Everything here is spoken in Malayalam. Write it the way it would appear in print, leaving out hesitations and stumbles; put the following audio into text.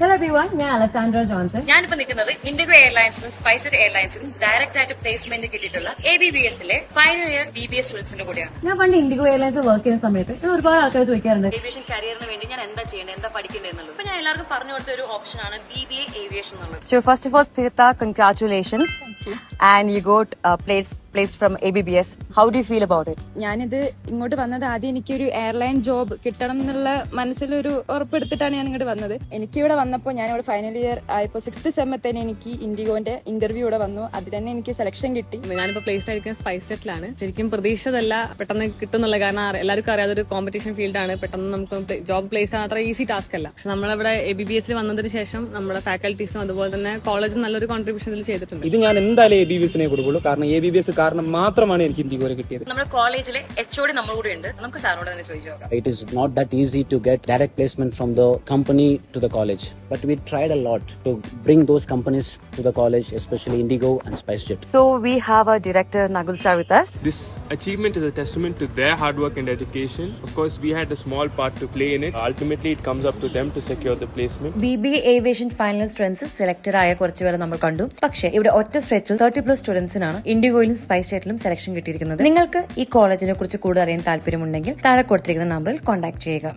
ഹലോ എവരിവൺ, ഞാൻ അലക്സാൻഡ്ര ജോൺസൺ. ഞാനിപ്പോ നിൽക്കുന്നത് ഇൻഡിഗോ എയർലൈൻസിനും സ്പൈസ്ജെറ്റ് എയർലൈൻസിനും ഡയറക്റ്റ് ആയിട്ട് പ്ലേസ്മെന്റ് കിട്ടിയിട്ടുള്ള ABBSലെ ഫൈനൽ ഇയർ BBA സ്റ്റുഡൻസിന്റെ കൂടെയാണ്. ഞാൻ പണ്ട് ഇൻഡിഗോ എയർലൈൻസ് വർക്ക് ചെയ്യുന്ന സമയത്ത് ഒരുപാട് ആൾക്കാർ ചോദിക്കാറുണ്ട് ഏവിയേഷൻ കരിയറിന് വേണ്ടി ഞാൻ എന്താ ചെയ്യേണ്ടത്, എന്താ പഠിക്കേണ്ടത് എന്നുള്ളത്. അപ്പൊ ഞാൻ എല്ലാവർക്കും പറഞ്ഞു കൊടുത്ത ഒരു ഓപ്ഷനാണ് BBA ഏവിയേഷൻ എന്നുള്ളത്. So first of all, Tirtha, congratulations. And you got placed from ABBS. How do you feel about it? ഞാനിത് ഇങ്ങോട്ട് വന്നത് ആദ്യം എനിക്കൊരു എയർലൈൻ ജോബ് കിട്ടണം എന്നുള്ള മനസ്സിലൊരു ഉറപ്പെടുത്തിട്ടാണ് ഞാൻ ഇങ്ങോട്ട് വന്നത്. എനിക്കിവിടെ വന്നപ്പോൾ ഞാനിവിടെ ഫൈനൽ ഇയർ ആയപ്പോൾ 6th സെമ്മത്തേന് എനിക്ക് ഇൻഡിഗോന്റെ ഇന്റർവ്യൂ ഇവിടെ വന്നു. അതിൽ തന്നെ എനിക്ക് സെലക്ഷൻ കിട്ടി. ഞാനിപ്പോ പ്ലേസ്ഡ് ആയിരിക്കുന്ന സ്പൈസ്ജെറ്റിലാണ്. ശരിക്കും പ്രതീക്ഷിച്ചതല്ല പെട്ടെന്ന് കിട്ടുന്നുള്ള, കാരണം എല്ലാവർക്കും അറിയാതെ ഒരു കോമ്പറ്റീഷൻ ഫീൽഡാണ്. പെട്ടെന്ന് നമുക്ക് ജോബ് പ്ലേസ് ആകാൻ അത്ര ഈസി ടാസ്ക് അല്ല. പക്ഷെ നമ്മളിവിടെ ABBS വന്നതിന് ശേഷം നമ്മുടെ ഫാക്കൽറ്റീസും അതുപോലെ തന്നെ കോളേജും നല്ലൊരു കോൺട്രിബ്യൂഷൻ ഇതിൽ ചെയ്തിട്ടുണ്ട്. ഇത് ഞാൻ എന്തായാലും ABBS കൊടുക്കുള്ളൂ. കാരണം ABBS കാരണം മാത്രമാണ് എനിക്ക് ഇന്ത്യക്ക് കിട്ടിയത്. നമ്മുടെ കോളേജിലെ HOD നമ്മളുകൂടെ ഉണ്ട്. നമുക്ക് സാറിനോട് തന്നെ ചോദിച്ചു നോക്കാം. It is not that easy to get direct placement from the company to the college, but we tried a lot to bring those companies to the college, especially Indigo and SpiceJet. So we have our director Nagul sir with us. This achievement is a testament to their hard work and dedication. Of course, we had a small part to play in it. Ultimately, it comes up to them to secure the placement. BBA aviation final students selected ആയ കുറച്ചുപേരെ നമ്മൾ കണ്ടു. പക്ഷേ ഇവിടെ ഒറ്റ സ്ട്രെച്ചിൽ 30+ സ്റ്റുഡൻസിനാണ് ഇൻഡിഗോയിലും സ്പൈസ്ജെറ്റിലും സെലക്ഷൻ കിട്ടിയിരിക്കുന്നത്. നിങ്ങൾക്ക് ഈ കോളേജിനെ കുറിച്ച് കൂടുതൽ അറിയാൻ താല്പര്യമുണ്ടെങ്കിൽ താഴെ കൊടുത്തിരിക്കുന്ന നമ്പറിൽ കോൺടാക്ട് ചെയ്യുക.